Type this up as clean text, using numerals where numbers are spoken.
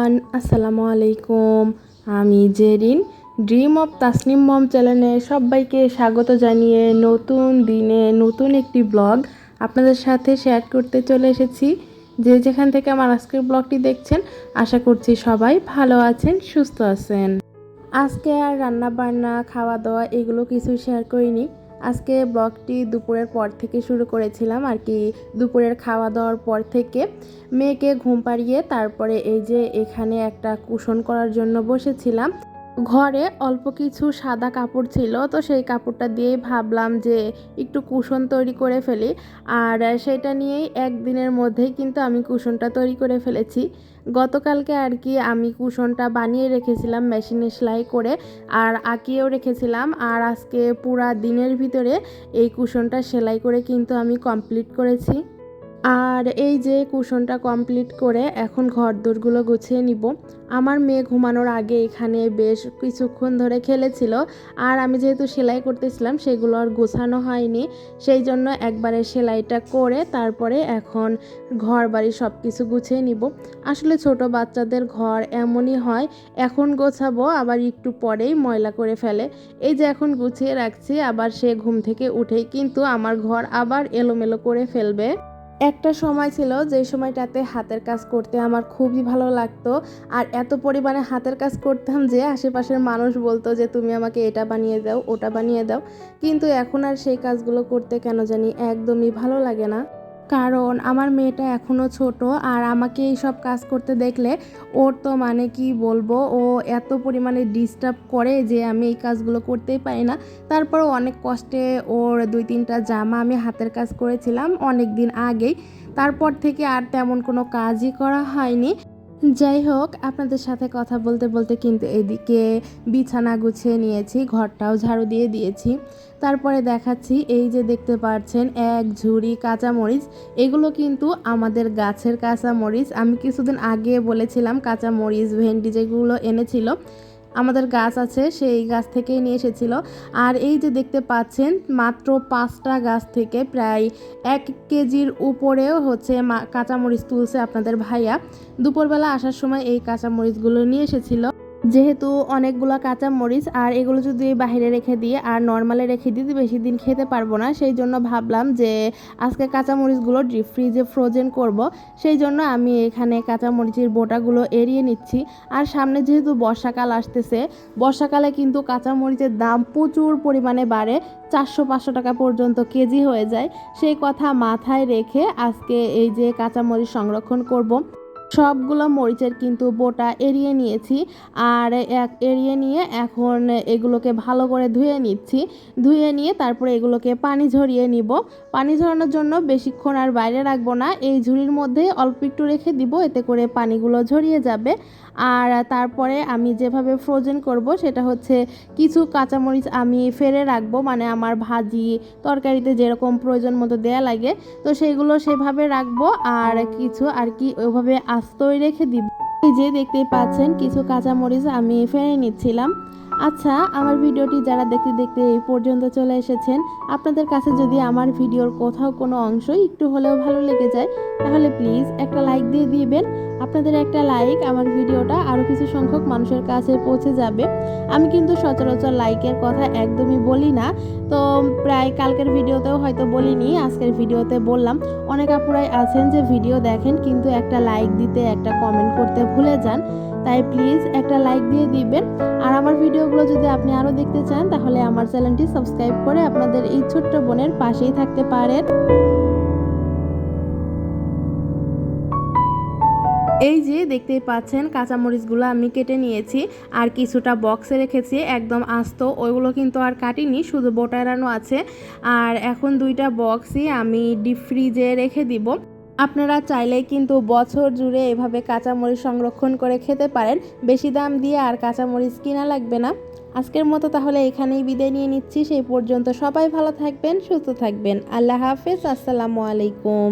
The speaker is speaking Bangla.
এভরিওয়ান, আসসালামু আলাইকুম। আমি জেরিন, ড্রিম অফ তাসনিম মম চ্যানেলে সবাইকে স্বাগত জানিয়ে নতুন দিনে নতুন একটি ব্লগ আপনাদের সাথে শেয়ার করতে চলে এসেছি। যে যেখান থেকে আমার আজকের ব্লগটি দেখছেন, আশা করছি সবাই ভালো আছেন, সুস্থ আছেন। আজকে আর রান্না বান্না খাওয়া দাওয়া এগুলো কিছু শেয়ার করিনি। আজকে ব্লগটি দুপুরের পর থেকে শুরু করেছিলাম আর কি। দুপুরের খাওয়া দাওয়ার পর থেকে মেয়েকে ঘুম পাড়িয়ে তারপরে এই যে এখানে একটা কুশন করার জন্য বসেছিলাম। ঘরে অল্প কিছু সাদা কাপড় ছিল, তো সেই কাপড়টা দিয়েই ভাবলাম যে একটু কুশন তৈরি করে ফেলি। আর সেটা নিয়েই একদিনের মধ্যেই কিন্তু আমি কুশনটা তৈরি করে ফেলেছি। গতকালকে আর কি আমি কুশনটা বানিয়ে রেখেছিলাম মেশিনে সেলাই করে, আর আঁকিয়েও রেখেছিলাম। আর আজকে পুরা দিনের ভিতরে এই কুশনটা সেলাই করে কিন্তু আমি কমপ্লিট করেছি। আর এই যে কুশনটা কমপ্লিট করে এখন ঘরদোরগুলো গুছিয়ে নিব। আমার মেয়ে ঘুমানোর আগে এখানে বেশ কিছুক্ষণ ধরে খেলেছিল, আর আমি যেহেতু সেলাই করতেছিলাম সেগুলো আর গোছানো হয়নি, সেই জন্য একবারে সেলাইটা করে তারপরে এখন ঘর বাড়ি সব কিছু গুছিয়ে নিব। আসলে ছোট বাচ্চাদের ঘর এমনই হয়, এখন গোছাবো আবার একটু পরেই ময়লা করে ফেলে। এই যে এখন গুছিয়ে রাখছি, আবার সে ঘুম থেকে উঠেই কিন্তু আমার ঘর আবার এলোমেলো করে ফেলবে। একটা সময় ছিল যে সময়টাতে হাতের কাজ করতে আমার খুবই ভালো লাগতো, আর এত পরিমাণে হাতের কাজ করতাম যে আশেপাশের মানুষ বলতো যে তুমি আমাকে এটা বানিয়ে দাও, ওটা বানিয়ে দাও। কিন্তু এখন আর সেই কাজগুলো করতে কেন জানি একদমই ভালো লাগে না। কারণ আমার মেয়েটা এখনও ছোট, আর আমাকে এই সব কাজ করতে দেখলে ওর তো মানে কি বলবো, ও এত পরিমাণে ডিস্টার্ব করে যে আমি এই কাজগুলো করতেই পারি না। তারপর অনেক কষ্টে ওর 2-3টা জামা আমি হাতের কাজ করেছিলাম অনেক দিন আগেই। তারপর থেকে আর তেমন কোনো কাজই করা হয়নি। যাই হোক, আপনাদের সাথে কথা বলতে বলতে কিন্তু এদিকে বিছানা গুছিয়ে নিয়েছি, ঘরটাও ঝাড়ু দিয়ে দিয়েছি। তারপরে দেখাচ্ছি, এই যে দেখতে পাচ্ছেন এক ঝুড়ি কাঁচামরিচ। এগুলো কিন্তু আমাদের গাছের কাঁচামরিচ। আমি কিছুদিন আগে বলেছিলাম কাঁচামরিচ ভেন্ডি যেগুলো এনেছিল আমাদের গাছ আছে, সেই গাছ থেকেই নিয়ে এসেছিল। আর এই যে দেখতে পাচ্ছেন মাত্র 5টা গাছ থেকে প্রায় 1 কেজির উপরেও হচ্ছে কাঁচামরিচ তুলছে আপনাদের ভাইয়া। দুপুরবেলা আসার সময় এই কাঁচামরিচগুলো নিয়ে এসেছিল। যেহেতু অনেকগুলো কাঁচামরিচ, আর এগুলো যদি বাইরে রেখে দিই আর নর্মালে রেখে দিই বেশি দিন খেতে পারবো না, সেই জন্য ভাবলাম যে আজকে কাঁচামরিচগুলো ডিপ ফ্রিজে ফ্রোজেন করব। সেই জন্য আমি এখানে কাঁচামরিচের বোটাগুলো এড়িয়ে নিচ্ছি। আর সামনে যেহেতু বর্ষাকাল আসতেছে, বর্ষাকালে কিন্তু কাঁচামরিচের দাম প্রচুর পরিমাণে বাড়ে, 400-500 টাকা পর্যন্ত কেজি হয়ে যায়। সেই কথা মাথায় রেখে আজকে এই যে কাঁচামরিচ সংরক্ষণ করব। সবগুলো মরিচের কিন্তু বোটা এড়িয়ে নিয়েছি, আর এড়িয়ে নিয়ে এখন এগুলোকে ভালো করে ধুয়ে নিচ্ছি। ধুয়ে নিয়ে তারপরে এগুলোকে পানি ঝরিয়ে নিব। পানি ঝরানোর জন্য বেশিক্ষণ আর বাইরে রাখবো না, এই ঝুড়ির মধ্যে অল্প একটু রেখে দিব, এতে করে পানিগুলো ঝরিয়ে যাবে। আর তারপরে আমি যেভাবে ফ্রোজেন করব সেটা হচ্ছে কিছু কাঁচামরিচ আমি ফেলে রাখবো, মানে আমার ভাজি তরকারিতে যেরকম প্রয়োজন মতো দেয়া লাগে, তো সেইগুলো সেভাবে রাখবো। আর কিছু আর কি ওইভাবে আস্তই রেখে দিব। এই যে দেখতেই পাচ্ছেন কিছু কাঁচামরিচ আমি ফেলে নিচ্ছিলাম। আচ্ছা, আমার ভিডিওটি যারা দেখতে দেখতে এই পর্যন্ত চলে এসেছেন, আপনাদের কাছে যদি আমার ভিডিওর কোথাও কোনো অংশ একটু হলেও ভালো লেগে যায়, তাহলে প্লিজ একটা লাইক দিয়ে দিবেন। আপনাদের একটা লাইক আমার ভিডিওটা আরও কিছু সংখ্যক মানুষের কাছে পৌঁছে যাবে। আমি কিন্তু সচরাচর লাইকের কথা একদমই বলি না, তো প্রায় কালকের ভিডিওতেও হয়তো বলিনি, আজকের ভিডিওতে বললাম। অনেক আপুরাই আছেন যে ভিডিও দেখেন কিন্তু একটা লাইক দিতে, একটা কমেন্ট করতে ভুলে যান, তাই প্লিজ একটা লাইক দিয়ে দিবেন। আর আমার ভিডিওগুলো যদি আপনি আরও দেখতে চান, তাহলে আমার চ্যানেলটি সাবস্ক্রাইব করে আপনাদের এই ছোট্ট বোনের পাশেই থাকতে পারেন। এই যে দেখতেই পাচ্ছেন কাঁচামরিচগুলো আমি কেটে নিয়েছি, আর কিছুটা বক্সে রেখেছি একদম আস্ত, ওইগুলো কিন্তু আর কাটিনি, শুধু বোটা এড়ানো আছে। আর এখন 2টা বক্সই আমি ডিপ ফ্রিজে রেখে দিব। আপনারা চাইলেই কিন্তু বছর জুড়ে এভাবে কাঁচামরিচ সংরক্ষণ করে খেতে পারেন, বেশি দাম দিয়ে আর কাঁচামরিচ কিনা লাগবে না। আজকের মতো তাহলে এখানেই বিদায় নিয়ে নিচ্ছি। সেই পর্যন্ত সবাই ভালো থাকবেন, সুস্থ থাকবেন। আল্লাহ হাফেজ, আসসালামু আলাইকুম।